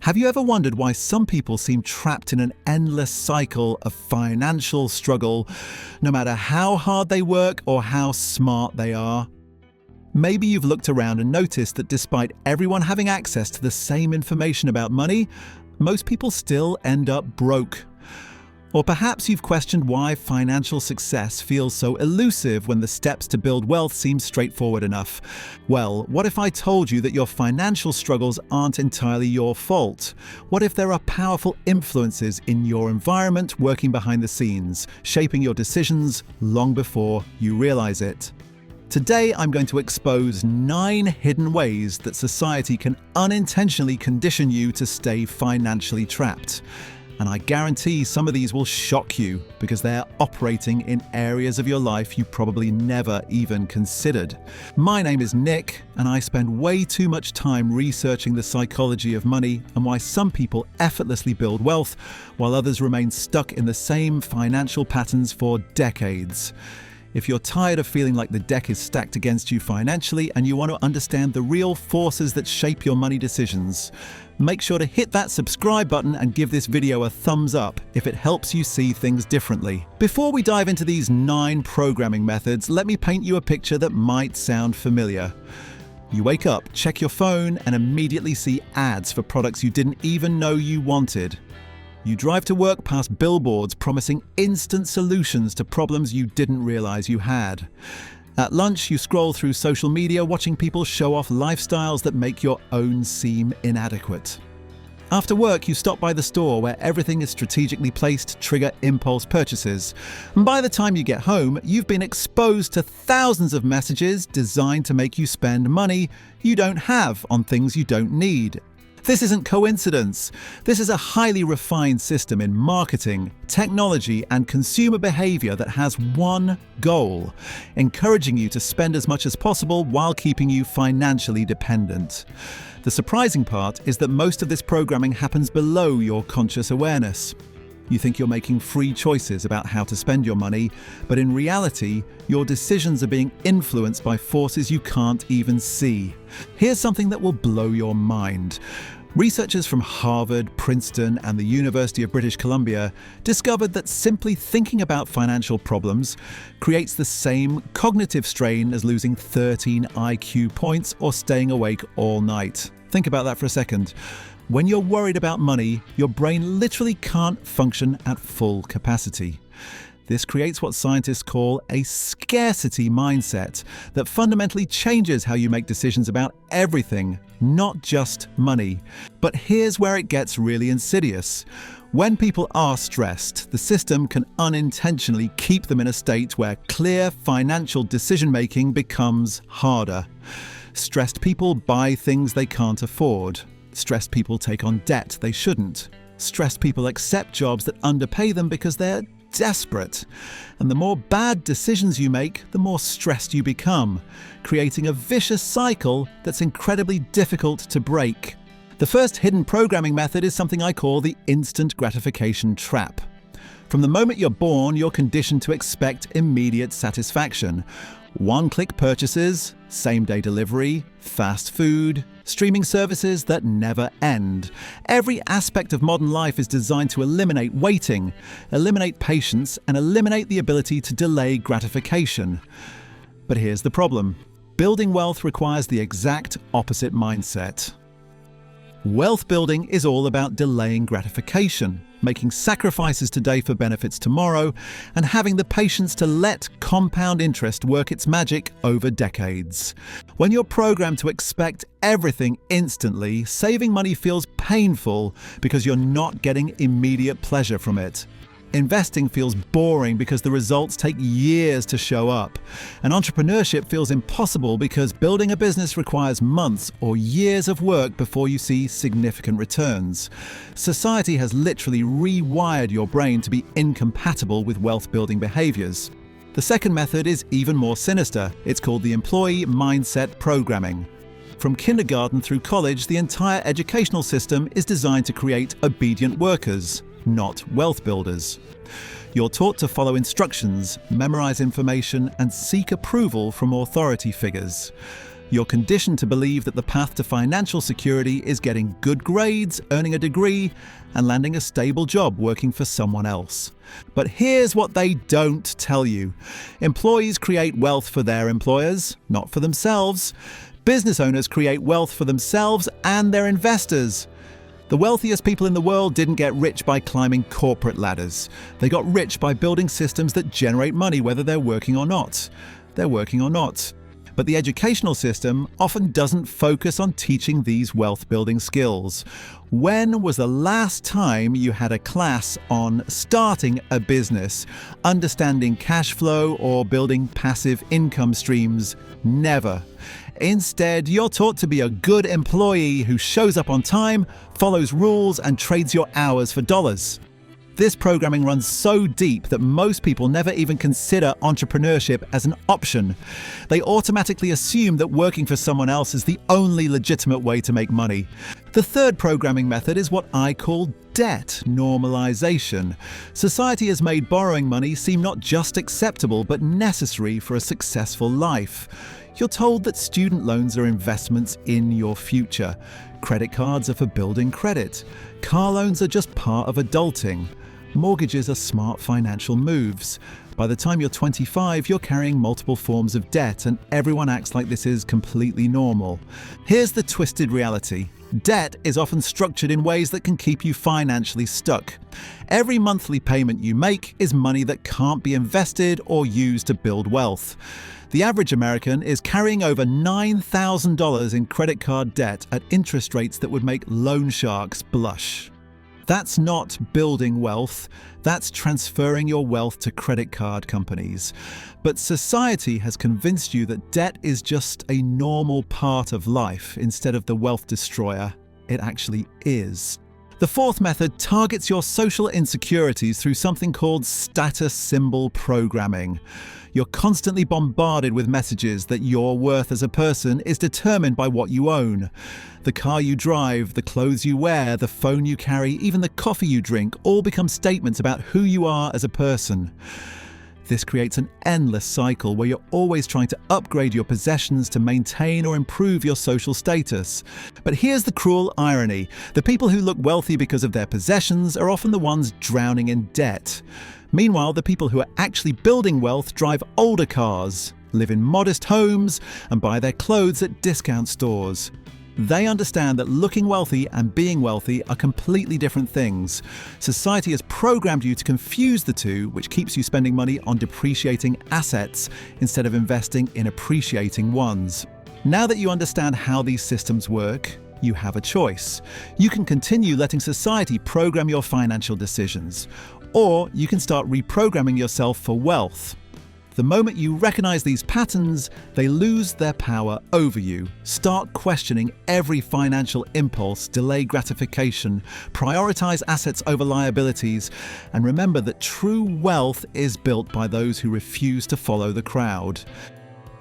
Have you ever wondered why some people seem trapped in an endless cycle of financial struggle, no matter how hard they work or how smart they are? Maybe you've looked around and noticed that despite everyone having access to the same information about money, most people still end up broke. Or perhaps you've questioned why financial success feels so elusive when the steps to build wealth seem straightforward enough. Well, what if I told you that your financial struggles aren't entirely your fault? What if there are powerful influences in your environment working behind the scenes, shaping your decisions long before you realize it? Today, I'm going to expose 9 hidden ways that society can unintentionally condition you to stay financially trapped. And I guarantee some of these will shock you because they're operating in areas of your life you probably never even considered. My name is Nick, and I spend way too much time researching the psychology of money and why some people effortlessly build wealth while others remain stuck in the same financial patterns for decades. If you're tired of feeling like the deck is stacked against you financially and you want to understand the real forces that shape your money decisions, make sure to hit that subscribe button and give this video a thumbs up if it helps you see things differently. Before we dive into these 9 programming methods, let me paint you a picture that might sound familiar. You wake up, check your phone, and immediately see ads for products you didn't even know you wanted. You drive to work past billboards promising instant solutions to problems you didn't realize you had. At lunch, you scroll through social media watching people show off lifestyles that make your own seem inadequate. After work, you stop by the store where everything is strategically placed to trigger impulse purchases. And by the time you get home, you've been exposed to thousands of messages designed to make you spend money you don't have on things you don't need. This isn't coincidence. This is a highly refined system in marketing, technology, and consumer behavior that has one goal: encouraging you to spend as much as possible while keeping you financially dependent. The surprising part is that most of this programming happens below your conscious awareness. You think you're making free choices about how to spend your money, but in reality, your decisions are being influenced by forces you can't even see. Here's something that will blow your mind. Researchers from Harvard, Princeton, and the University of British Columbia discovered that simply thinking about financial problems creates the same cognitive strain as losing 13 IQ points or staying awake all night. Think about that for a second. When you're worried about money, your brain literally can't function at full capacity. This creates what scientists call a scarcity mindset that fundamentally changes how you make decisions about everything, not just money. But here's where it gets really insidious. When people are stressed, the system can unintentionally keep them in a state where clear financial decision-making becomes harder. Stressed people buy things they can't afford. Stressed people take on debt they shouldn't. Stressed people accept jobs that underpay them because they're desperate. And the more bad decisions you make, the more stressed you become, creating a vicious cycle that's incredibly difficult to break. The first hidden programming method is something I call the instant gratification trap. From the moment you're born, you're conditioned to expect immediate satisfaction. One-click purchases, same-day delivery, fast food, streaming services that never end. Every aspect of modern life is designed to eliminate waiting, eliminate patience, and eliminate the ability to delay gratification. But here's the problem. Building wealth requires the exact opposite mindset. Wealth building is all about delaying gratification, making sacrifices today for benefits tomorrow, and having the patience to let compound interest work its magic over decades. When you're programmed to expect everything instantly, saving money feels painful because you're not getting immediate pleasure from it. Investing feels boring because the results take years to show up. And entrepreneurship feels impossible because building a business requires months or years of work before you see significant returns. Society has literally rewired your brain to be incompatible with wealth-building behaviors. The second method is even more sinister. It's called the employee mindset programming. From kindergarten through college, the entire educational system is designed to create obedient workers, not wealth builders. You're taught to follow instructions, memorize information, and seek approval from authority figures. You're conditioned to believe that the path to financial security is getting good grades, earning a degree, and landing a stable job working for someone else. But here's what they don't tell you. Employees create wealth for their employers, not for themselves. Business owners create wealth for themselves and their investors. The wealthiest people in the world didn't get rich by climbing corporate ladders. They got rich by building systems that generate money whether they're working or not. They're working or not. But the educational system often doesn't focus on teaching these wealth-building skills. When was the last time you had a class on starting a business, understanding cash flow, or building passive income streams? Never. Instead, you're taught to be a good employee who shows up on time, follows rules, and trades your hours for dollars. This programming runs so deep that most people never even consider entrepreneurship as an option. They automatically assume that working for someone else is the only legitimate way to make money. The third programming method is what I call debt normalization. Society has made borrowing money seem not just acceptable but necessary for a successful life. You're told that student loans are investments in your future. Credit cards are for building credit. Car loans are just part of adulting. Mortgages are smart financial moves. By the time you're 25, you're carrying multiple forms of debt, and everyone acts like this is completely normal. Here's the twisted reality. Debt is often structured in ways that can keep you financially stuck. Every monthly payment you make is money that can't be invested or used to build wealth. The average American is carrying over $9,000 in credit card debt at interest rates that would make loan sharks blush. That's not building wealth, that's transferring your wealth to credit card companies. But society has convinced you that debt is just a normal part of life instead of the wealth destroyer it actually is. The fourth method targets your social insecurities through something called status symbol programming. You're constantly bombarded with messages that your worth as a person is determined by what you own. The car you drive, the clothes you wear, the phone you carry, even the coffee you drink, all become statements about who you are as a person. This creates an endless cycle where you're always trying to upgrade your possessions to maintain or improve your social status. But here's the cruel irony. The people who look wealthy because of their possessions are often the ones drowning in debt. Meanwhile, the people who are actually building wealth drive older cars, live in modest homes, and buy their clothes at discount stores. They understand that looking wealthy and being wealthy are completely different things. Society has programmed you to confuse the two, which keeps you spending money on depreciating assets instead of investing in appreciating ones. Now that you understand how these systems work, you have a choice. You can continue letting society program your financial decisions, or you can start reprogramming yourself for wealth. The moment you recognize these patterns, they lose their power over you. Start questioning every financial impulse, delay gratification, prioritize assets over liabilities, and remember that true wealth is built by those who refuse to follow the crowd.